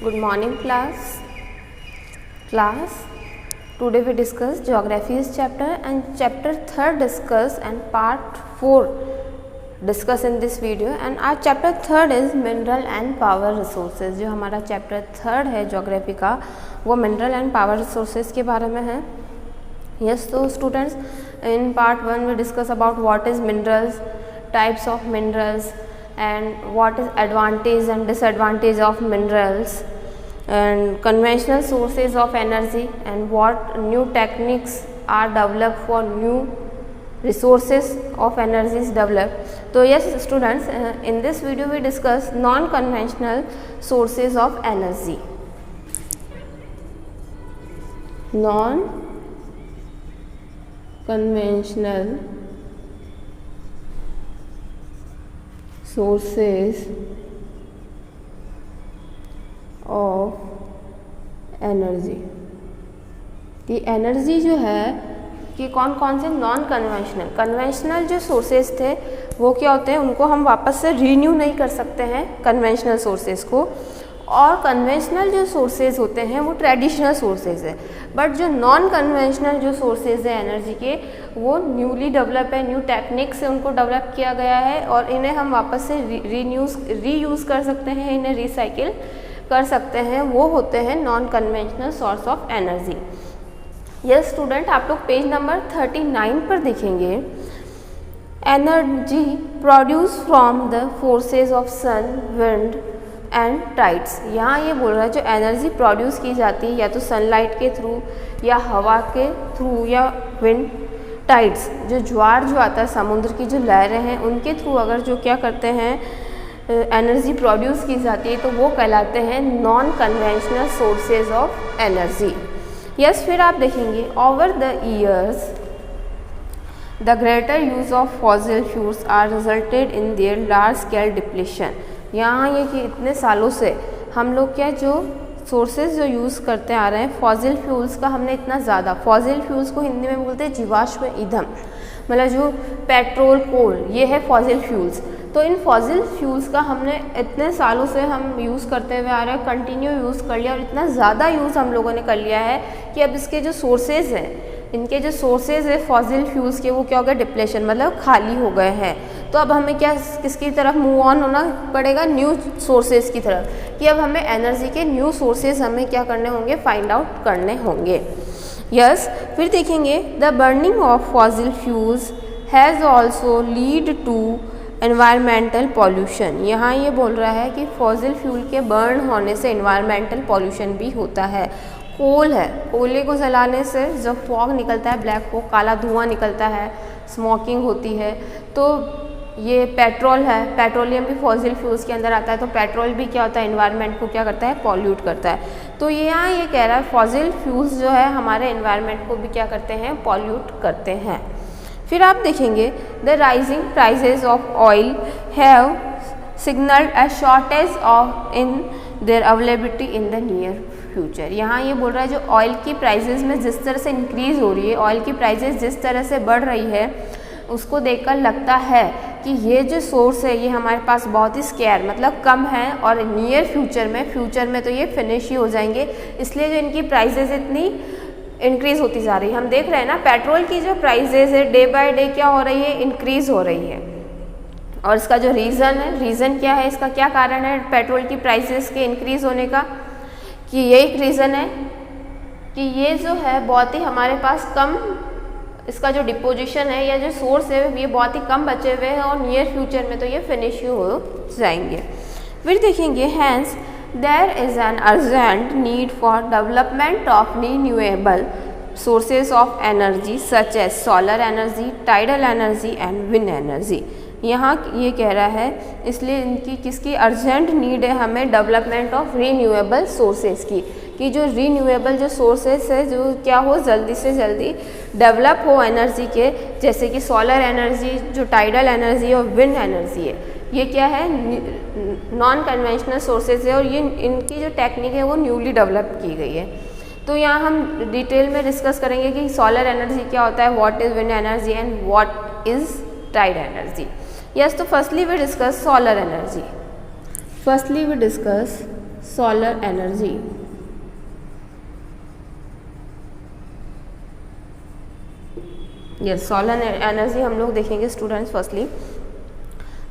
Good morning class. Today we discuss geography's chapter and chapter 3rd discuss and part 4 discuss in this video, and our chapter 3rd is mineral and power resources. जो हमारा chapter 3rd है geography का वो mineral and power resources के बारे में है. Yes, so students, in part 1 we discuss about what is minerals, types of minerals, and what is advantage and disadvantage of minerals, and conventional sources of energy, and what new techniques are developed for new resources of energy is developed. So yes students, in this video we discuss non-conventional sources of energy. Non-conventional sources of energy. कि energy जो है कि कौन कौन से non conventional जो sources थे वो क्या होते हैं, उनको हम वापस से रीन्यू नहीं कर सकते हैं कन्वेंशनल सोर्सेज को, और कन्वेंशनल जो सोर्सेज होते हैं वो ट्रेडिशनल सोर्सेज है. बट जो नॉन कन्वेंशनल जो सोर्सेज है एनर्जी के वो न्यूली डेवलप है, न्यू टेक्निक से उनको डेवलप किया गया है और इन्हें हम वापस से रीयूज़ कर सकते हैं, इन्हें रिसाइकिल कर सकते हैं. वो होते हैं non conventional source of energy. Yes student, आप लोग पेज नंबर 39 पर देखेंगे. Energy produce from the forces of sun, wind and tides. यहाँ ये बोल रहा है जो एनर्जी प्रोड्यूस की जाती है या तो सनलाइट के थ्रू या हवा के थ्रू या विंड टाइड्स, जो ज्वार जो आता है समुद्र की जो लहरें हैं उनके थ्रू अगर जो क्या करते हैं एनर्जी प्रोड्यूस की जाती है तो वो कहलाते हैं non conventional sources of energy. Yes, फिर आप देखेंगे over the years the greater use of fossil fuels are resulted in their large scale depletion. यहाँ ये कि इतने सालों से हम लोग क्या जो सोर्सेज जो यूज़ करते आ रहे हैं फॉसिल फ्यूल्स का, हमने इतना ज़्यादा, फॉसिल फ्यूल्स को हिंदी में बोलते हैं जीवाश्म ईंधन, मतलब जो पेट्रोल कोल ये है फॉसिल फ्यूल्स. तो इन फॉसिल फ्यूल्स का हमने इतने सालों से हम यूज़ करते हुए आ रहे हैं, कंटिन्यू यूज़ कर लिया और इतना ज़्यादा यूज़ हम लोगों ने कर लिया है कि अब इसके जो सोर्सेज हैं, इनके जो सोर्सेज है फॉसिल फ्यूल्स के वो क्या हो गए, डिप्लेशन, मतलब खाली हो गए हैं. तो अब हमें क्या किसकी तरफ मूव ऑन होना पड़ेगा, न्यू सोर्सेज की तरफ, कि अब हमें एनर्जी के न्यू सोर्सेज हमें क्या करने होंगे, फाइंड आउट करने होंगे. यस, फिर देखेंगे the burning of fossil fuels has also lead to environmental pollution. यहाँ ये बोल रहा है कि फॉसिल फ्यूल के बर्न होने से एनवायरमेंटल पॉल्यूशन भी होता है. कोल है, कोयले को जलाने से जब फॉग निकलता है, ब्लैक फॉग, काला धुआं निकलता है, स्मोकिंग होती है. तो ये पेट्रोल है, पेट्रोलियम भी फॉसिल फ्यूल्स के अंदर आता है. तो पेट्रोल भी क्या होता है, एनवायरनमेंट को क्या करता है, पॉल्यूट करता है. तो यहाँ ये कह रहा है फॉसिल फ्यूल्स जो है हमारे एनवायरनमेंट को भी क्या करते हैं, पॉल्यूट करते हैं. फिर आप देखेंगे the rising prizes of oil have signalled a shortage of in their availability in the near future. यहाँ ये बोल रहा है जो ऑयल की प्राइजेज में जिस तरह से इंक्रीज़ हो रही है, ऑयल की प्राइजेज जिस तरह से बढ़ रही है, उसको देखकर लगता है कि ये जो सोर्स है ये हमारे पास बहुत ही स्केयर, मतलब कम है, और नियर फ्यूचर में तो ये फिनिश ही हो जाएंगे. इसलिए जो इनकी प्राइजेज इतनी इंक्रीज़ होती जा रही है. हम देख रहे हैं ना पेट्रोल की जो प्राइजेज है डे बाय डे क्या हो रही है, इंक्रीज़ हो रही है. और इसका जो रीज़न क्या है, इसका क्या कारण है पेट्रोल की प्राइसेस के इंक्रीज़ होने का, कि ये एक रीज़न है कि ये जो है बहुत ही हमारे पास कम, इसका जो डिपोजिशन है या जो सोर्स है ये बहुत ही कम बचे हुए हैं और नियर फ्यूचर में तो ये फिनिश ही हो जाएंगे. फिर देखेंगे hence there is an urgent need for development of renewable sources of energy such as solar energy, tidal energy and wind energy. यहाँ ये कह रहा है इसलिए इनकी किसकी अर्जेंट नीड है हमें, डेवलपमेंट ऑफ रीन्यूएबल सोर्सेज की, कि जो रीन्यूएबल जो सोर्सेज है जो क्या हो, जल्दी से जल्दी डेवलप हो एनर्जी के, जैसे कि सोलर एनर्जी, जो टाइडल एनर्जी और विंड एनर्जी है, ये क्या है, नॉन कन्वेंशनल सोर्सेज है और ये इनकी जो टेक्निक है वो न्यूली डेवलप की गई है. तो यहाँ हम डिटेल में डिस्कस करेंगे कि सोलर एनर्जी क्या होता है, what is wind energy and what is tide energy. Yes, so firstly we discuss solar energy. Solar energy. Yes, solar energy हम लोग देखेंगे students. Firstly,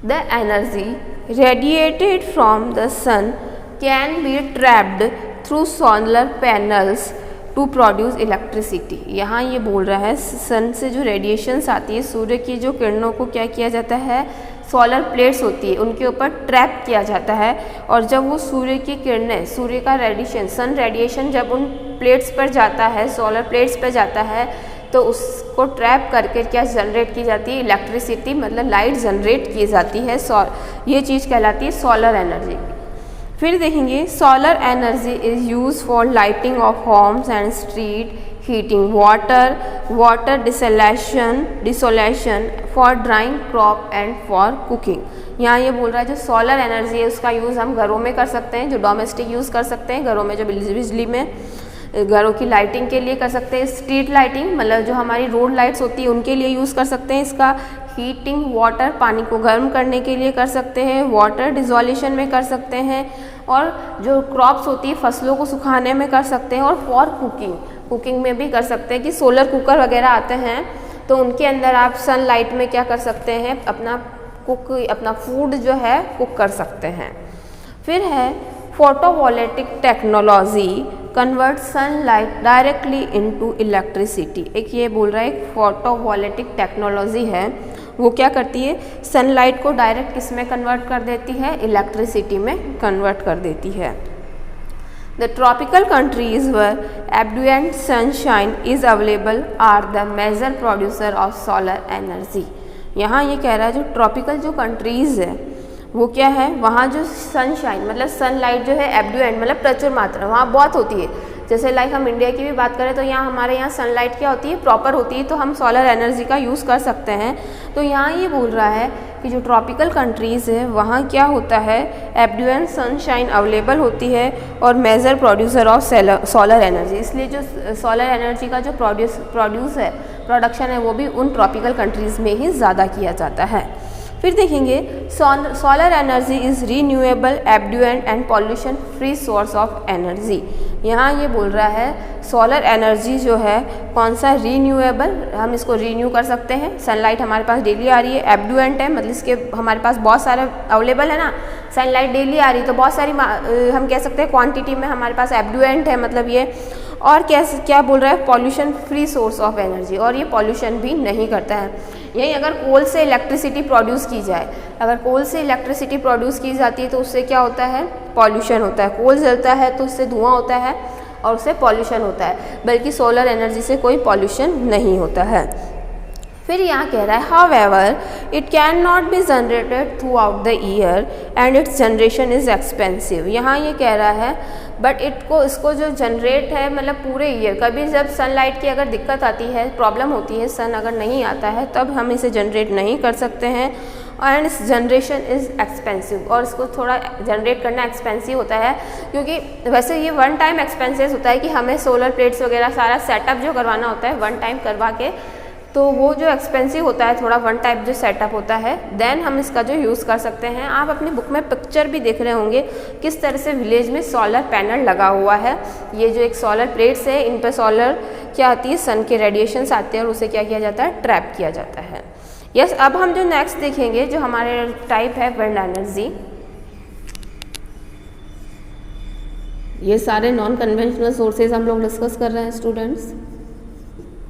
the energy radiated from the sun can be trapped through solar panels to produce electricity. यहाँ ये बोल रहा है सन से जो रेडिएशंस आती है, सूर्य की जो किरणों को क्या किया जाता है, सोलर प्लेट्स होती है उनके ऊपर ट्रैप किया जाता है, और जब वो सूर्य की किरणें, सूर्य का रेडिएशन, सन रेडिएशन जब उन प्लेट्स पर जाता है, सोलर प्लेट्स पर जाता है, तो उसको ट्रैप करके क्या जनरेट की जाती है, इलेक्ट्रिसिटी, मतलब लाइट जनरेट की जाती है। ये चीज़ कहलाती है सोलर एनर्जी। फिर देखेंगे, solar energy is use for lighting of homes and street, heating water desalination for drying crop and for cooking. यहाँ ये बोल रहा है जो सोलर एनर्जी है उसका यूज़ हम घरों में कर सकते हैं, जो डोमेस्टिक यूज़ कर सकते हैं घरों में, जो बिजली में घरों की लाइटिंग के लिए कर सकते हैं, स्ट्रीट लाइटिंग मतलब जो हमारी रोड लाइट्स होती है उनके लिए यूज़ कर सकते हैं इसका, हीटिंग वाटर, पानी को गर्म करने के लिए कर सकते हैं, वाटर डिसोल्यूशन में कर सकते हैं, और जो क्रॉप्स होती है फसलों को सुखाने में कर सकते हैं, और फॉर कुकिंग में भी कर सकते हैं कि सोलर कुकर वगैरह आते हैं तो उनके अंदर आप सनलाइट में क्या कर सकते हैं, अपना फूड जो है कुक कर सकते हैं। फिर है photovoltaic technology convert sunlight directly into electricity. एक ये बोल रहा है एक फोटोवोल्टिक टेक्नोलॉजी है, वो क्या करती है, सनलाइट को डायरेक्ट किस में कन्वर्ट कर देती है, इलेक्ट्रिसिटी में कन्वर्ट कर देती है। The tropical countries where abundant sunshine is available are the major producer of solar energy। यहाँ ये कह रहा है जो ट्रॉपिकल जो कंट्रीज़ है वो क्या है, वहाँ जो सनशाइन मतलब सनलाइट जो है एब्डुएंट मतलब प्रचुर मात्रा वहाँ बहुत होती है। जैसे लाइक हम इंडिया की भी बात करें तो यहाँ हमारे यहाँ सनलाइट क्या होती है, प्रॉपर होती है, तो हम सोलर एनर्जी का यूज़ कर सकते हैं। तो यहाँ ये बोल रहा है कि जो ट्रॉपिकल कंट्रीज़ है वहाँ क्या होता है, एब्डुएंट सनशाइन अवेलेबल होती है और major producer of solar energy, इसलिए जो सोलर एनर्जी का जो प्रोडक्शन है वो भी उन ट्रॉपिकल कंट्रीज़ में ही ज़्यादा किया जाता है। फिर देखेंगे solar energy is renewable, abundant and pollution free source of energy. यहाँ ये बोल रहा है सोलर एनर्जी जो है कौन सा, रीन्यूएबल, हम इसको रीन्यू कर सकते हैं, सनलाइट हमारे पास डेली आ रही है, एब्डुएंट है मतलब इसके हमारे पास बहुत सारे अवेलेबल है ना, सनलाइट डेली आ रही है तो बहुत सारी हम कह सकते हैं क्वांटिटी में हमारे पास एब्डुएंट है मतलब ये, और क्या बोल रहा है, pollution free source of energy, और ये पॉल्यूशन भी नहीं करता है। यही अगर कोल से इलेक्ट्रिसिटी प्रोड्यूस की जाए, अगर कोल से इलेक्ट्रिसिटी प्रोड्यूस की जाती है तो उससे क्या होता है, पॉल्यूशन होता है, कोल जलता है तो उससे धुआं होता है और उससे पॉल्यूशन होता है, बल्कि सोलर एनर्जी से कोई पॉल्यूशन नहीं होता है। फिर यहाँ कह रहा है however it can not be generated through out the year and it's generation is expensive. यहाँ ये कह रहा है बट इसको जो जनरेट है मतलब पूरे ईयर, कभी जब सनलाइट की अगर दिक्कत आती है, प्रॉब्लम होती है, सन अगर नहीं आता है तब हम इसे जनरेट नहीं कर सकते हैं, एंड इस जनरेशन इज़ एक्सपेंसिव, और इसको थोड़ा जनरेट करना एक्सपेंसिव होता है क्योंकि वैसे ये वन टाइम एक्सपेंसेस होता है कि हमें सोलर प्लेट्स वगैरह सारा सेटअप जो करवाना होता है वन टाइम करवा के, तो वो जो एक्सपेंसिव होता है थोड़ा वन टाइप जो सेटअप होता है, देन हम इसका जो यूज़ कर सकते हैं। आप अपनी बुक में पिक्चर भी देख रहे होंगे किस तरह से विलेज में सोलर पैनल लगा हुआ है। ये जो एक सोलर प्लेट्स है इन पर सोलर क्या आती है, सन के रेडिएशंस आते हैं और उसे क्या किया जाता है, ट्रैप किया जाता है। यस, अब हम जो नेक्स्ट देखेंगे जो हमारे टाइप है विंड एनर्जी। ये सारे नॉन कन्वेंशनल सोर्सेज हम लोग डिस्कस कर रहे हैं स्टूडेंट्स।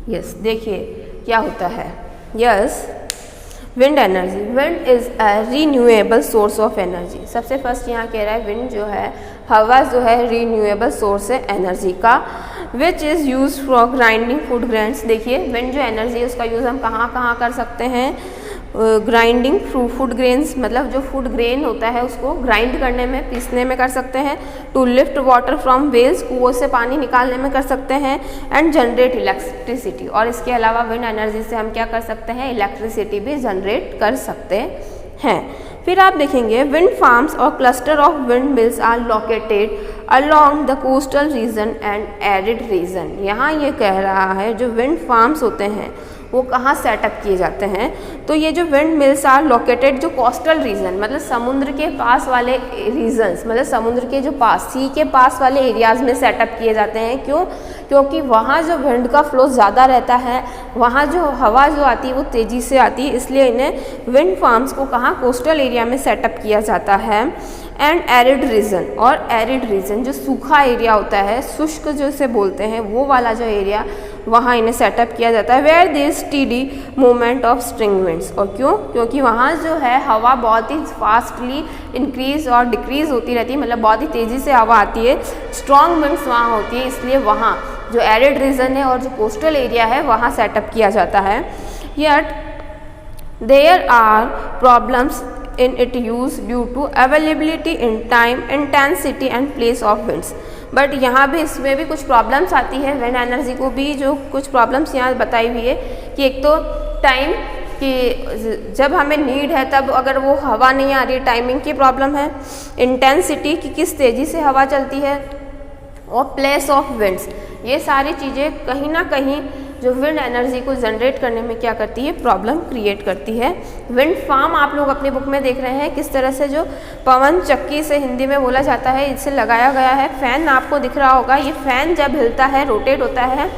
यस, देखिए क्या होता है। Yes, wind energy, wind is a renewable source of energy. सबसे फर्स्ट यहाँ कह रहा है विंड जो है, हवा जो है रीन्यूएबल सोर्स है एनर्जी का, which is use for grinding food grains. देखिए विंड जो एनर्जी है उसका यूज़ हम कहाँ कहाँ कर सकते हैं, ग्राइंडिंग फूड ग्रेन्स मतलब जो फूड ग्रेन होता है उसको ग्राइंड करने में, पीसने में कर सकते हैं, to lift water from wells, कुओं से पानी निकालने में कर सकते हैं, एंड जनरेट इलेक्ट्रिसिटी, और इसके अलावा विंड एनर्जी से हम क्या कर सकते हैं, इलेक्ट्रिसिटी भी जनरेट कर सकते हैं। फिर आप देखेंगे विंड फार्म्स और cluster of wind mills are located along the coastal region and arid region. यहाँ ये कह रहा है जो विंड फार्म्स होते हैं वो कहाँ सेटअप किए जाते हैं? तो ये जो विंड मिल्स आर लोकेटेड जो कोस्टल रीजन, मतलब समुद्र के पास वाले रीजन्स, मतलब समुद्र के जो पास, सी के पास वाले एरियाज़ में सेटअप किए जाते हैं। क्यों? क्योंकि वहाँ जो विंड का फ्लो ज़्यादा रहता है, वहाँ जो हवा जो आती है वो तेज़ी से आती है, इसलिए इन्हें विंड फार्म्स को कहाँ, कोस्टल एरिया में सेटअप किया जाता है। एंड एरिड रीजन, और एरिड रीजन जो सूखा एरिया होता है, शुष्क जो इसे बोलते हैं, वो वाला जो एरिया, वहाँ इन्हें सेटअप किया जाता है। Where there steady movement of string winds, और क्यों? क्योंकि वहाँ जो है हवा बहुत ही फास्टली इंक्रीज और डिक्रीज होती रहती है, मतलब बहुत ही तेज़ी से हवा आती है, स्ट्रॉन्ग विंड्स वहाँ होती है, इसलिए वहाँ जो एरिड रीजन है और जो कोस्टल एरिया है वहाँ सेटअप किया जाता है। Yet there are problems in its use due to availability in time, intensity and place of winds। But यहाँ भी इसमें भी कुछ प्रॉब्लम्स आती है, विंड एनर्जी को भी जो कुछ प्रॉब्लम्स यहाँ बताई हुई है कि एक तो टाइम कि जब हमें नीड है तब अगर वो हवा नहीं आ रही है, टाइमिंग की प्रॉब्लम है, इंटेंसिटी कि किस तेज़ी से हवा चलती है, और प्लेस ऑफ विंड्स, ये सारी चीज़ें कहीं ना कहीं जो विंड एनर्जी को जनरेट करने में क्या करती है, प्रॉब्लम क्रिएट करती है। विंड फार्म आप लोग अपनी बुक में देख रहे हैं किस तरह से जो पवन चक्की से हिंदी में बोला जाता है, इससे लगाया गया है। फैन आपको दिख रहा होगा, ये फैन जब हिलता है, रोटेट होता है,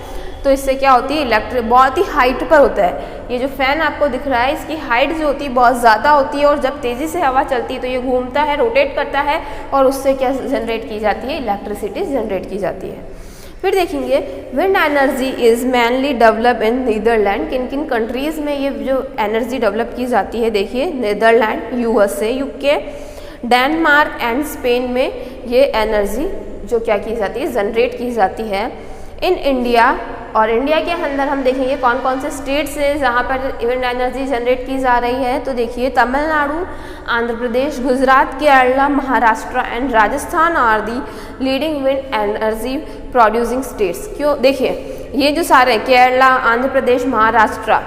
तो इससे क्या होती है, इलेक्ट्रिक बहुत ही हाइट पर होता है। ये जो फैन आपको दिख रहा है, इसकी हाइट जो होती है बहुत ज़्यादा होती है, और जब तेज़ी से हवा चलती है तो ये घूमता है, रोटेट करता है, और उससे क्या जनरेट की जाती है, इलेक्ट्रिसिटी जनरेट की जाती है। फिर देखेंगे wind energy is mainly develop in Netherland. किन किन कंट्रीज़ में ये जो एनर्जी डेवलप की जाती है, देखिए Netherland, USA, UK, Denmark and Spain में ये एनर्जी जो क्या की जाती है, जनरेट की जाती है। इन इंडिया, और इंडिया के अंदर हम देखेंगे कौन कौन से स्टेट्स हैं जहाँ पर विंड एनर्जी जनरेट की जा रही है। तो देखिए Tamil Nadu, Andhra Pradesh, Gujarat, Kerala, Maharashtra and Rajasthan are the leading wind energy producing states. क्यों? देखिए ये जो सारे केरला, आंध्र प्रदेश, महाराष्ट्र,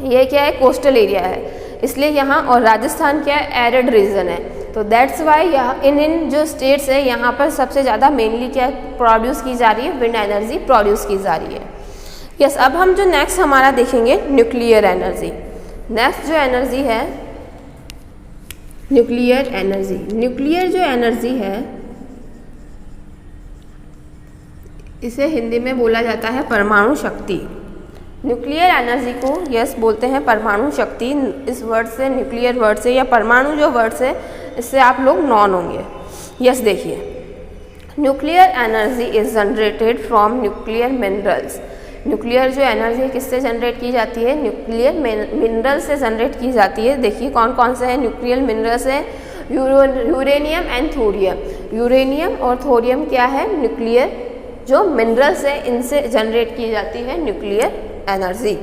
ये क्या है, कोस्टल एरिया है, इसलिए यहाँ, और राजस्थान क्या है, एरिड रीजन है, तो दैट्स वाई यहाँ इन जो स्टेट्स है यहाँ पर सबसे ज़्यादा मेनली क्या प्रोड्यूस की जा रही है, विंड एनर्जी प्रोड्यूस की जा रही है। यस, अब हम जो नेक्स्ट हमारा देखेंगे न्यूक्लियर एनर्जी। नेक्स्ट जो एनर्जी है न्यूक्लियर एनर्जी। न्यूक्लियर जो एनर्जी है इसे हिंदी में बोला जाता है परमाणु शक्ति। न्यूक्लियर एनर्जी को यस बोलते हैं परमाणु शक्ति। इस वर्ड से, न्यूक्लियर वर्ड से या परमाणु जो वर्ड से, इससे आप लोग नॉन होंगे। यस देखिए, nuclear energy is generated from nuclear minerals. Nuclear जो एनर्जी है किससे जनरेट की जाती है, न्यूक्लियर मिनरल से जनरेट की जाती है। देखिए कौन कौन से हैं न्यूक्लियर मिनरल्स है, यूरेनियम एंड थोरियम। यूरेनियम और थोरियम क्या है, न्यूक्लियर जो मिनरल्स है, इनसे जनरेट की जाती है न्यूक्लियर एनर्जी।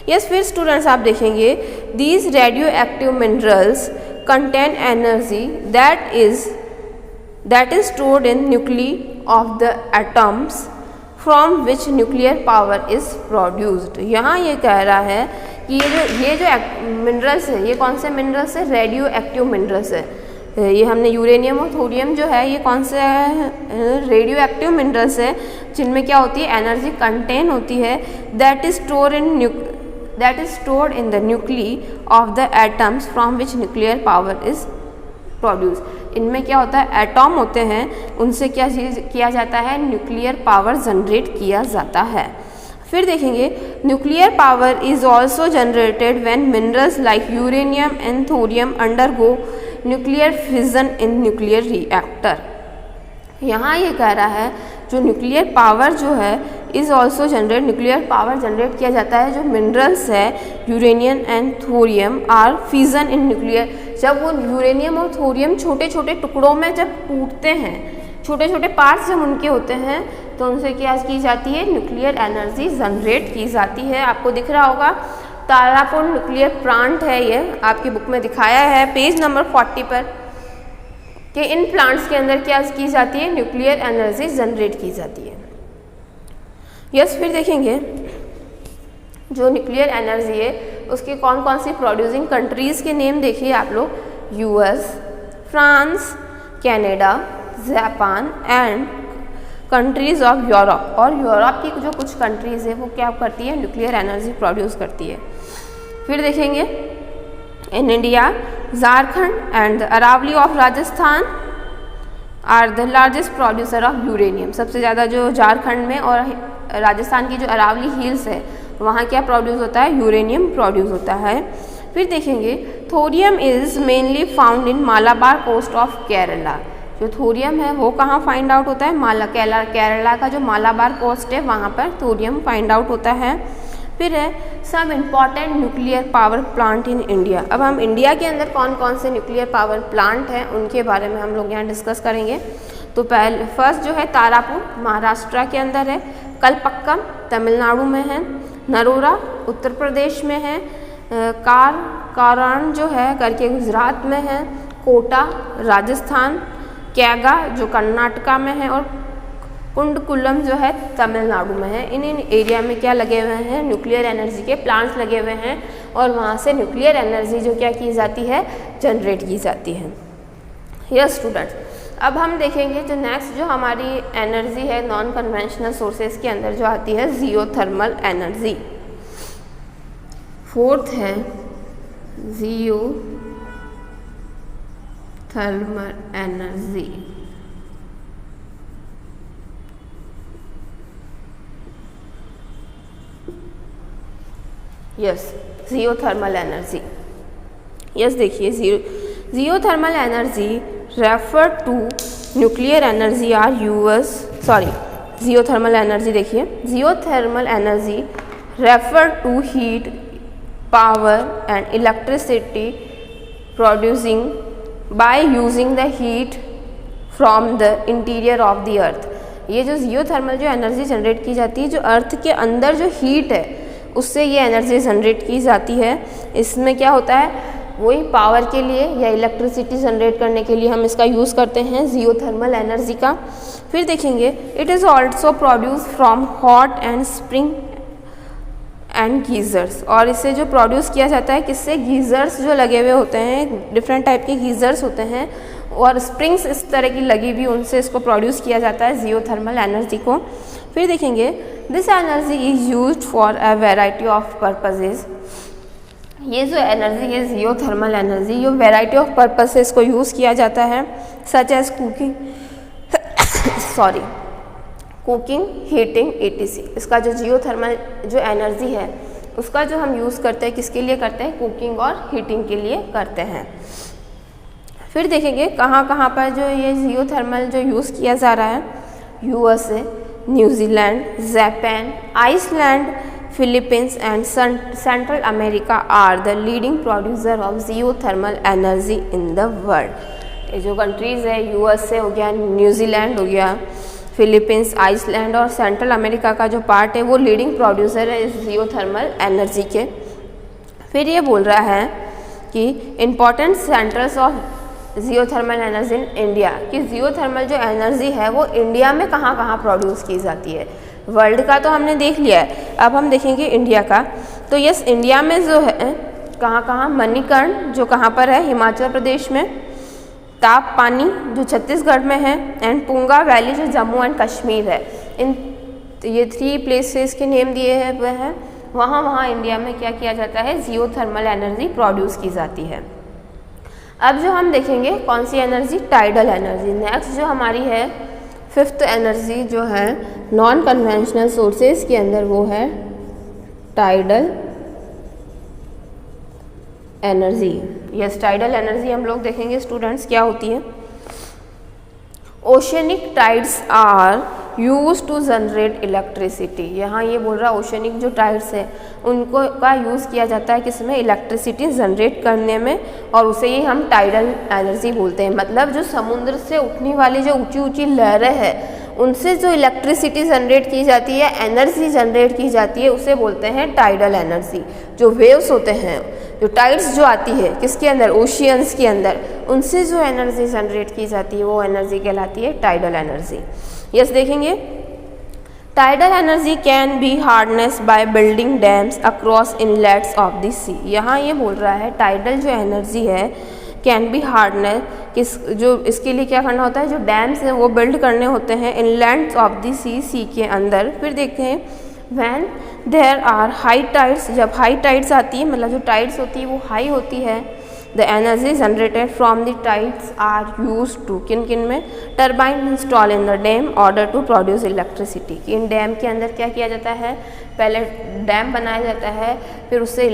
यस, फिर स्टूडेंट्स आप देखेंगे these radio active minerals contain energy that is stored in nuclei of the atoms from which nuclear power is produced. यहाँ ये कह रहा है कि ये जो मिनरल्स है, ये कौन से मिनरल्स है, रेडियो एक्टिव मिनरल्स है। ये हमने यूरेनियम और थोरियम जो है ये कौन से रेडियो एक्टिव मिनरल्स है जिनमें क्या होती है, एनर्जी कंटेन होती है, that is stored in the nuclei of the atoms from which nuclear power is produce. इनमें क्या होता है, एटॉम होते हैं, उनसे क्या किया जाता है, न्यूक्लियर पावर जनरेट किया जाता है। फिर देखेंगे nuclear power is also generated when minerals like uranium and thorium undergo nuclear fission in nuclear reactor. यहाँ ये कह रहा है जो न्यूक्लियर पावर जो है is also generate, nuclear power generate किया जाता है जो मिनरल्स है uranium and thorium are fission in nuclear. जब वो यूरेनियम और थोरियम छोटे छोटे टुकड़ों में जब टूटते हैं, छोटे छोटे पार्ट्स जब उनके होते हैं, तो उनसे क्या की जाती है, न्यूक्लियर एनर्जी जनरेट की जाती है। आपको दिख रहा होगा तारापुर न्यूक्लियर प्लांट है, ये आपकी बुक में दिखाया है पेज नंबर 40 पर, कि इन प्लांट्स के अंदर क्या की जाती है, न्यूक्लियर एनर्जी जनरेट की जाती है। यस, फिर देखेंगे जो न्यूक्लियर एनर्जी है उसके कौन कौन सी प्रोड्यूसिंग कंट्रीज़ के नेम देखिए आप लोग, US, France, Canada, Japan and countries of Europe, और यूरोप की जो कुछ कंट्रीज़ है वो क्या करती है, न्यूक्लियर एनर्जी प्रोड्यूस करती है। फिर देखेंगे in India Jharkhand and the Aravalli of Rajasthan are the largest producer of uranium. सबसे ज़्यादा जो झारखंड में और राजस्थान की जो अरावली हिल्स है वहाँ क्या प्रोड्यूस होता है, यूरेनियम प्रोड्यूस होता है। फिर देखेंगे thorium is mainly found in Malabar coast of Kerala. जो थोरियम है वो कहाँ फाइंड आउट होता है, केरला का जो मालाबार कोस्ट है वहाँ पर थोरियम फाइंड आउट होता है। फिर है सब important nuclear power plant in India. अब हम इंडिया के अंदर कौन कौन से न्यूक्लियर पावर प्लांट हैं उनके बारे में हम लोग यहाँ डिस्कस करेंगे। तो फर्स्ट जो है तारापुर महाराष्ट्र के अंदर है, कलपक्कम तमिलनाडु में है, नरोरा उत्तर प्रदेश में है, कारण जो है करके गुजरात में है, कोटा राजस्थान, कैगा जो कर्नाटका में है और कुंडकुलम जो है तमिलनाडु में है। इन एरिया में क्या लगे हुए हैं, न्यूक्लियर एनर्जी के प्लांट्स लगे हुए हैं और वहाँ से न्यूक्लियर एनर्जी जो क्या की जाती है, जनरेट की जाती है। यस स्टूडेंट्स, अब हम देखेंगे जो नेक्स्ट जो हमारी एनर्जी है नॉन कन्वेंशनल सोर्सेज के अंदर जो आती है जियोथर्मल एनर्जी। फोर्थ है geothermal energy. Yes geothermal energy. Yes देखिए geothermal energy refer to nuclear energy or geothermal energy देखिए, geothermal energy refer to heat power and electricity producing by using the heat from the interior of the earth. ये जो geothermal जो energy generate की जाती है, जो अर्थ के अंदर जो हीट है उससे ये एनर्जी जनरेट की जाती है। इसमें क्या होता है, वही पावर के लिए या इलेक्ट्रिसिटी जनरेट करने के लिए हम इसका यूज़ करते हैं जियोथर्मल एनर्जी का। फिर देखेंगे it is also produce from hot and spring and geysers, और इससे जो प्रोड्यूस किया जाता है किससे, गीज़र्स जो लगे हुए होते हैं, डिफरेंट टाइप के गीज़र्स होते हैं और स्प्रिंग्स इस तरह की लगी हुई, उनसे इसको प्रोड्यूस किया जाता है जियोथर्मल एनर्जी को। फिर देखेंगे this energy is used for a variety of purposes. ये जो एनर्जी है जियोथर्मल एनर्जी, ये वैरायटी ऑफ पर्पसेस को यूज़ किया जाता है, such as cooking heating etc। इसका जो जियोथर्मल जो एनर्जी है उसका जो हम यूज़ करते हैं किसके लिए करते हैं, कुकिंग और हीटिंग के लिए करते हैं। फिर देखेंगे कहाँ कहाँ पर जो ये जियोथर्मल जो यूज़ किया जा रहा है, USA, New Zealand, Japan, Iceland, Philippines and central America are the leading producer of geothermal energy in the world. ये जो कंट्रीज़ है USA हो गया, न्यूजीलैंड हो गया, फिलीपींस, आइसलैंड और सेंट्रल अमेरिका का जो पार्ट है वो लीडिंग प्रोड्यूसर है इस जियोथर्मल एनर्जी के। फिर ये बोल रहा है कि important centres of geothermal energy in India, कि जियोथर्मल जो एनर्जी है वो इंडिया में कहाँ कहाँ प्रोड्यूस की जाती है। वर्ल्ड का तो हमने देख लिया है, अब हम देखेंगे इंडिया का। तो यस इंडिया में जो है कहाँ कहाँ, मणिकर्ण जो कहाँ पर है, हिमाचल प्रदेश में, ताप पानी जो छत्तीसगढ़ में है एंड पुंगा वैली जो जम्मू एंड कश्मीर है। इन ये 3 प्लेसेस के नेम दिए हैं वह है, वहाँ इंडिया में क्या किया जाता है, जियोथर्मल एनर्जी प्रोड्यूस की जाती है। अब जो हम देखेंगे कौन सी एनर्जी, टाइडल एनर्जी। नेक्स्ट जो हमारी है 5th एनर्जी जो है नॉन कन्वेंशनल सोर्सेज के अंदर वो है tidal energy. Yes tidal energy हम लोग देखेंगे स्टूडेंट्स क्या होती है। Oceanic tides are use to generate electricity. यहाँ ये बोल रहा है ओशनिक जो टाइड्स है उनको का यूज़ किया जाता है किसमें, इलेक्ट्रिसिटी जनरेट करने में, और उसे ही हम टाइडल एनर्जी बोलते हैं। मतलब जो समुद्र से उठने वाली जो ऊंची ऊंची लहरें हैं उनसे जो इलेक्ट्रिसिटी जनरेट की जाती है, एनर्जी जनरेट की जाती है, उसे बोलते हैं टाइडल एनर्जी। जो वेव्स होते हैं, जो टाइड्स जो आती है किसके अंदर, ओशियंस के अंदर, उनसे जो एनर्जी जनरेट की जाती है वो एनर्जी कहलाती है टाइडल एनर्जी। यस देखेंगे tidal energy can be harness by building dams across inlets of the sea. यहाँ ये बोल रहा है टाइडल जो एनर्जी है कैन बी हार्नेस, जो इसके लिए क्या करना होता है, जो डैम्स हैं वो बिल्ड करने होते हैं इनलैंड ऑफ द सी के अंदर। फिर देखते हैं when there are high tides, जब हाई टाइड्स आती है मतलब जो टाइड्स होती है वो हाई होती है, the energy generated from the tides are use to, किन किन में, turbine install in the dam order to produce electricity. इन डैम के अंदर क्या किया जाता है, पहले डैम बनाया जाता है, फिर उससे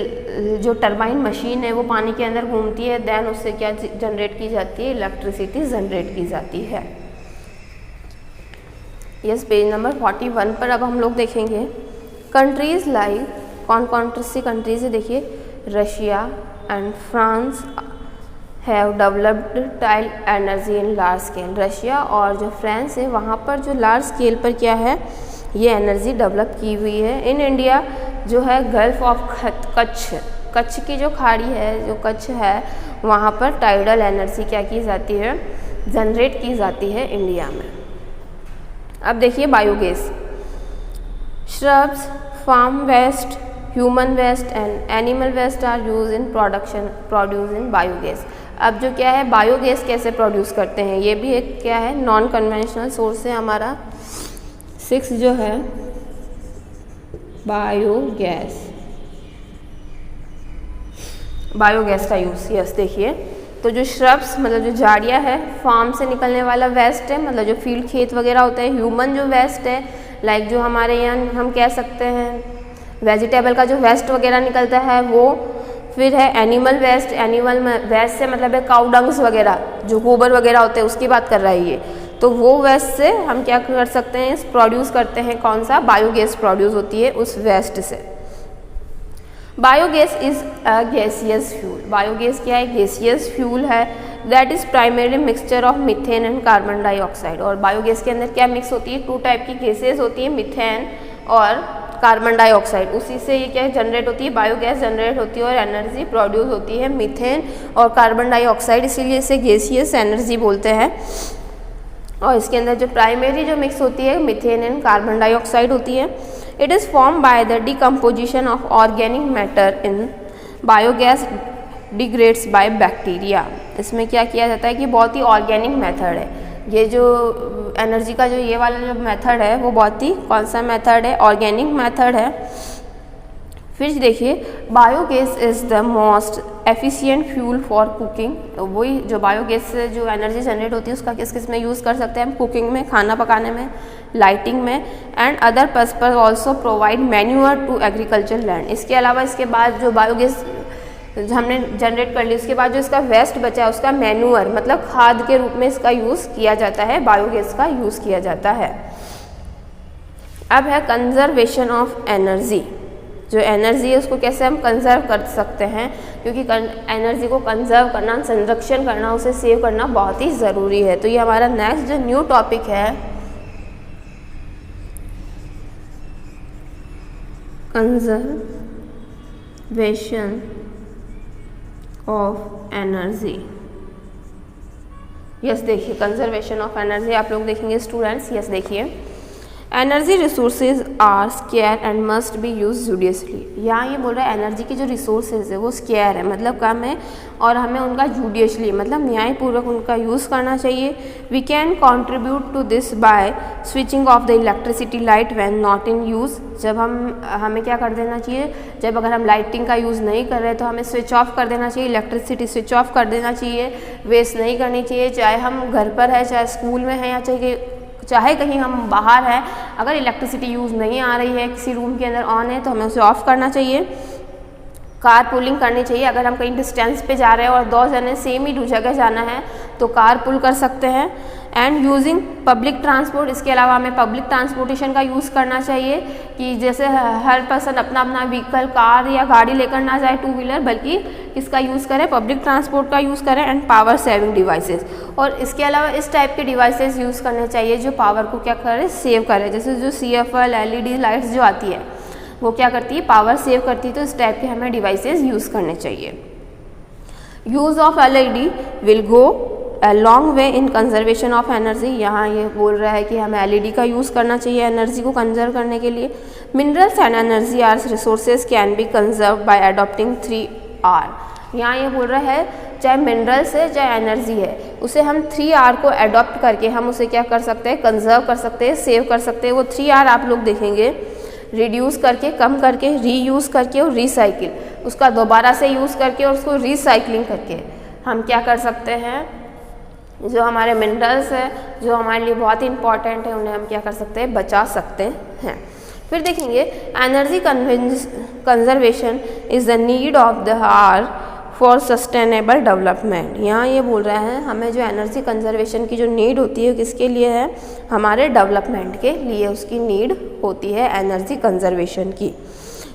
जो टर्बाइन मशीन है वो पानी के अंदर घूमती है, देन उससे क्या जनरेट की जाती है, इलेक्ट्रिसिटी जनरेट की जाती है। यस, पेज नंबर 41 पर अब हम लोग देखेंगे कंट्रीज़ लाइक, कौन कौन सी कंट्रीज़ है, देखिए Russia and France have developed tile energy in large scale. Russia और जो फ्रांस है वहाँ पर जो लार्ज स्केल पर क्या है, ये एनर्जी डेवलप की हुई है। इन इंडिया जो है गल्फ ऑफ कच्छ की जो खाड़ी है, जो कच्छ है, वहाँ पर टाइडल एनर्जी क्या की जाती है, जनरेट की जाती है इंडिया में। अब देखिए biogas, shrubs, farm waste, human waste and animal waste are use in produce in biogas. अब जो क्या है बायोगैस कैसे प्रोड्यूस करते हैं, ये भी एक क्या है नॉन कन्वेंशनल सोर्स है हमारा। 6 जो है बायोगैस, बायोगैस का यूज़। यस, देखिए तो जो श्रब्स मतलब जो झाड़ियाँ है, फार्म से निकलने वाला वेस्ट है मतलब जो फील्ड खेत वगैरह होते हैं, ह्यूमन जो वेस्ट है लाइक जो हमारे यहाँ हम कह सकते हैं वेजिटेबल का जो वेस्ट वगैरह निकलता है वो, फिर है एनिमल वेस्ट, एनिमल वेस्ट से मतलब है काउ डंग्स वगैरह जो गोबर वगैरह होते हैं उसकी बात कर रहा है ये, तो वो वेस्ट से हम क्या कर सकते हैं, प्रोड्यूस करते हैं, कौन सा, बायोगैस प्रोड्यूस होती है उस वेस्ट से। Biogas is a gaseous fuel, biogas क्या है, गैसियस फ्यूल है, that is primary mixture of methane and carbon dioxide. और बायोगैस के अंदर क्या मिक्स होती है, 2 टाइप की गैसेज होती है, मीथेन और कार्बन डाइऑक्साइड, उसी से ये क्या जनरेट होती है, बायोगैस जनरेट होती है और एनर्जी प्रोड्यूस होती है मीथेन और कार्बन डाइऑक्साइड, इसीलिए इसे गैसियस एनर्जी बोलते हैं। और इसके अंदर जो प्राइमरी जो मिक्स होती है मीथेन एंड कार्बन डाइऑक्साइड होती है। It is form by the decomposition of organic matter in biogas degrades by bacteria. इसमें क्या किया जाता है कि बहुत ही ऑर्गेनिक मेथड है ये, जो एनर्जी का जो ये वाला जो मेथड है वो बहुत ही कौन सा मेथड है, ऑर्गेनिक मेथड है। फिर देखिए biogas is the most efficient fuel for cooking, तो वही जो बायोगैस से जो एनर्जी जनरेट होती है उसका किस किस में यूज़ कर सकते हैं हम, कुकिंग में, खाना पकाने में, लाइटिंग में, and other purpose also provide manure to agriculture land. इसके अलावा इसके बाद जो बायोगैस हमने जनरेट कर ली उसके बाद जो इसका वेस्ट बचा है उसका मैन्यूअर मतलब खाद के रूप में इसका यूज़ किया जाता है, बायोगैस का यूज़ किया जाता है। अब है कंजर्वेशन ऑफ एनर्जी, जो एनर्जी है उसको कैसे हम कंजर्व कर सकते हैं, क्योंकि एनर्जी को कंजर्व करना, संरक्षण करना, उसे सेव करना बहुत ही ज़रूरी है। तो ये हमारा नेक्स्ट जो न्यू टॉपिक है कंजर्वेशन ऑफ एनर्जी। यस, देखिए कंजर्वेशन ऑफ एनर्जी आप लोग देखेंगे स्टूडेंट्स। यस, देखिए energy resources are scarce and must be use judiciously. यहाँ ये बोल रहा है एनर्जी की जो रिसोर्सेज है वो स्केयर है मतलब कम है और हमें उनका जुडियसली मतलब न्यायपूर्वक उनका यूज़ करना चाहिए। We can contribute to this by switching off the electricity light when not in use. जब हमें क्या कर देना चाहिए, जब अगर हम लाइटिंग का यूज़ नहीं कर रहे तो हमें स्विच ऑफ कर देना चाहिए, इलेक्ट्रिसिटी स्विच ऑफ कर देना चाहिए, वेस्ट नहीं करनी चाहिए, चाहे हम घर पर है, चाहे स्कूल में है, या चाहे कहीं हम बाहर हैं, अगर इलेक्ट्रिसिटी यूज़ नहीं आ रही है, किसी रूम के अंदर ऑन है तो हमें उसे ऑफ़ करना चाहिए। कार पुलिंग करनी चाहिए, अगर हम कहीं डिस्टेंस पे जा रहे हैं और 2 जने सेम ही जगह जाना है तो कार पुल कर सकते हैं। एंड यूजिंग पब्लिक ट्रांसपोर्ट, इसके अलावा हमें पब्लिक ट्रांसपोर्टेशन का यूज़ करना चाहिए कि जैसे हर पर्सन अपना अपना व्हीकल, कार या गाड़ी लेकर ना जाए 2 व्हीलर, बल्कि इसका यूज़ करें, पब्लिक ट्रांसपोर्ट का यूज़ करें। एंड पावर सेविंग डिवाइसेस, और इसके अलावा इस टाइप के डिवाइसेस यूज़ करने चाहिए जो पावर को क्या करे, सेव करे। जैसे जो CFL LED लाइट्स जो आती है वो क्या करती है, पावर सेव करती है, तो इस टाइप के हमें डिवाइसेस यूज़ करने चाहिए। Use of LED will go a long way in conservation of energy. यहाँ ये बोल रहा है कि हमें LED का यूज़ करना चाहिए एनर्जी को कंजर्व करने के लिए। Minerals and energy are resources can be conserve by adopting 3R। यहाँ ये बोल रहा है चाहे मिनरल्स है चाहे एनर्जी है, उसे हम 3R को अडॉप्ट करके हम उसे क्या कर सकते हैं, कंजर्व कर सकते हैं, सेव कर सकते हैं। वो 3R आप लोग देखेंगे, रिड्यूस करके, कम करके, रीयूज़ करके और रिसाइकिल, उसका दोबारा से यूज़ करके और उसको रिसाइकलिंग करके हम क्या कर सकते हैं, जो हमारे मिनरल्स है जो हमारे लिए बहुत ही इंपॉर्टेंट है उन्हें हम क्या कर सकते हैं, बचा सकते हैं। फिर देखेंगे energy conservation is the need of the hour for sustainable development. यहाँ ये बोल रहा है हमें जो एनर्जी कंजर्वेशन की जो नीड होती है किसके लिए है, हमारे डेवलपमेंट के लिए उसकी नीड होती है एनर्जी कंजर्वेशन की।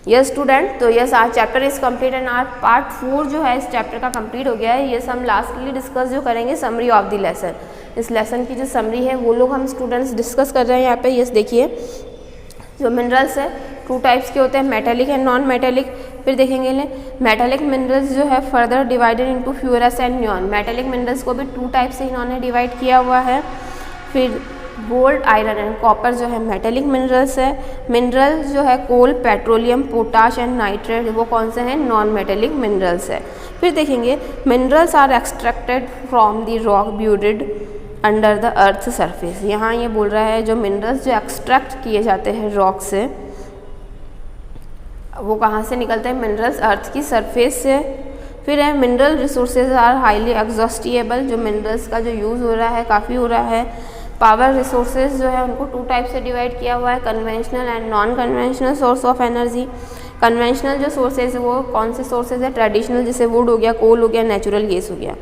यस स्टूडेंट, तो यस आज chapter is complete and our part 4 जो है इस चैप्टर का कंप्लीट हो गया है। यस हम लास्टली डिस्कस जो करेंगे समरी ऑफ द लेसन, इस लेसन की जो समरी है वो लोग हम स्टूडेंट्स डिस्कस कर रहे हैं यहाँ पे। यस देखिए, जो मिनरल्स है 2 टाइप्स के होते हैं, मेटेलिक एंड नॉन मेटेलिक। फिर देखेंगे मेटेलिक मिनरल्स जो है further divided into ferrous and neon. Metallic minerals को भी 2 टाइप से इन्होंने डिवाइड किया हुआ है। फिर गोल्ड, आयरन एंड कॉपर जो है मेटेलिक मिनरल्स है। मिनरल जो है कोल, पेट्रोलियम, पोटाश एंड नाइट्रेट वो कौन से हैं, नॉन मेटेलिक मिनरल्स है। फिर देखेंगे minerals are extracted from the rock buried under the earth surface. यहाँ ये बोल रहा है जो मिनरल्स जो एक्सट्रैक्ट किए जाते हैं रॉक से, वो कहाँ से निकलते हैं, मिनरल्स अर्थ की सरफेस से। फिर है मिनरल रिसोर्सेज आर हाईली एग्जॉस्टिएबल, जो मिनरल्स का जो यूज़ हो रहा है काफ़ी हो रहा है। पावर रिसोर्सेज जो है उनको 2 टाइप से डिवाइड किया हुआ है, conventional and non conventional source of energy. Conventional जो सोर्सेज है वो कौन से सोर्सेज है, ट्रेडिशनल जैसे वुड हो गया, कोल हो गया, नेचुरल गैस हो गया।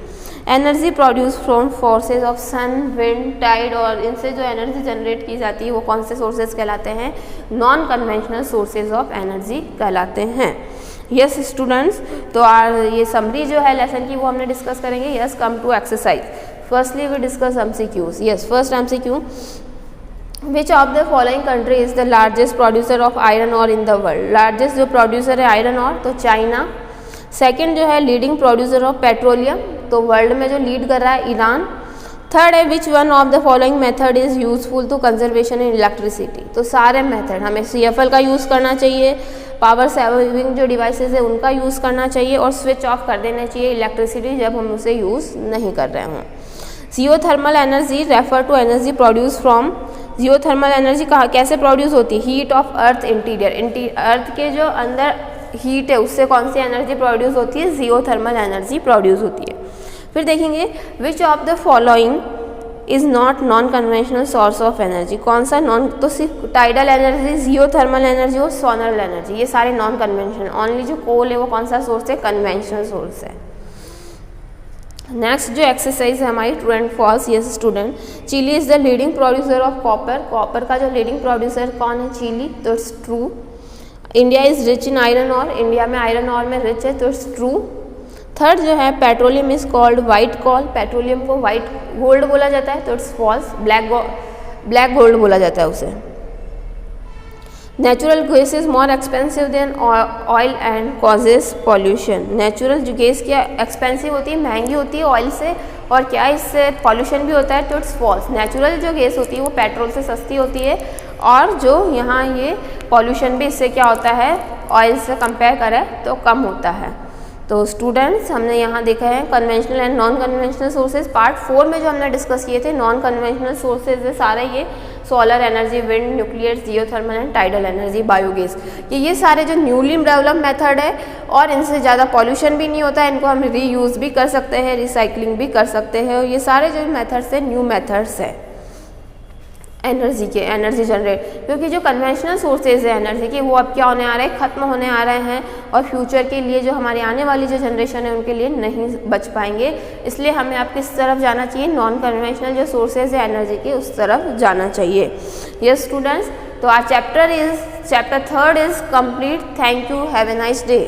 Energy produce from forces of sun, wind, tide, और इनसे जो एनर्जी जनरेट की जाती है वो कौन से सोर्सेज कहलाते हैं, non conventional sources of energy कहलाते हैं। यस स्टूडेंट्स, तो ये समरी जो है लेसन की वो हमने डिस्कस करेंगे। Yes come to exercise. Firstly we discuss MCQs। Yes first MCQ, which of the following country is the largest producer of iron ore in the world. Largest जो producer है iron ore तो China. Second जो है leading producer of petroleum, तो world में जो lead कर रहा है ईरान। थर्ड है which one of the following method is useful to conservation in electricity. तो सारे मेथड हमें CFL का यूज़ करना चाहिए, पावर सेविंग जो डिवाइसेस है उनका यूज़ करना चाहिए और स्विच ऑफ कर देना चाहिए इलेक्ट्रिसिटी जब हम उसे यूज़ नहीं कर रहे हों। Geothermal energy refer to energy produce from, geothermal energy कहाँ कैसे प्रोड्यूस होती है, heat of earth interior, earth के जो अंदर हीट है उससे कौन सी एनर्जी प्रोड्यूस होती है, जियोथर्मल एनर्जी प्रोड्यूस होती है। फिर देखेंगे विच of the following is not non conventional source of energy, कौन सा नॉन, तो सिर्फ टाइडल एनर्जी, जियोथर्मल एनर्जी और सोलर एनर्जी ये सारे नॉन कन्वेंशनल। ओनली जो कोल है वो कौन सा सोर्स है, कन्वेंशनल सोर्स है। नेक्स्ट जो एक्सरसाइज है हमारी true and false. Yes student, Chile is the leading producer of copper, copper का जो लीडिंग प्रोड्यूसर कौन है, चिली, तो it's true. India is rich in iron ore, India में आयरन ऑर में रिच है, तो इट्स ट्रू। थर्ड जो है petroleum is called white coal, petroleum को वाइट गोल्ड बोला जाता है, तो इट्स फॉल्स, ब्लैक गोल्ड बोला जाता है उसे। Natural gas is more expensive than oil and causes pollution, natural जो गैस क्या एक्सपेंसिव होती है, महंगी होती है ऑयल से, और क्या इससे पॉल्यूशन भी होता है, तो इट्स फॉल्स। नेचुरल जो गैस होती है वो पेट्रोल से सस्ती होती है, और जो यहाँ ये पॉल्यूशन भी इससे क्या होता है, ऑयल से कंपेयर करें तो कम होता है। तो स्टूडेंट्स हमने यहाँ देखा है conventional and non conventional sources. Part 4 में जो हमने डिस्कस किए थे नॉन कन्वेंशनल सोर्सेज है सारे, ये solar energy, wind, nuclear, geothermal and tidal energy, biogas, ये सारे जो न्यूली डेवलप मेथड है और इनसे ज़्यादा पॉल्यूशन भी नहीं होता है, इनको हम रीयूज़ भी कर सकते हैं, रिसाइकलिंग भी कर सकते हैं, और ये सारे जो मेथड्स है न्यू मेथड्स है एनर्जी के, एनर्जी जनरेट, क्योंकि जो कन्वेंशनल सोर्सेज है एनर्जी के वो अब क्या होने आ रहे हैं, ख़त्म होने आ रहे हैं, और फ्यूचर के लिए जो हमारी आने वाली जो जनरेशन है उनके लिए नहीं बच पाएंगे। इसलिए हमें आप किस तरफ जाना चाहिए, नॉन कन्वेंशनल जो सोर्सेज है एनर्जी के उस तरफ जाना चाहिए। यस स्टूडेंट्स, तो आज chapter 3 is complete. Thank you, have a nice day.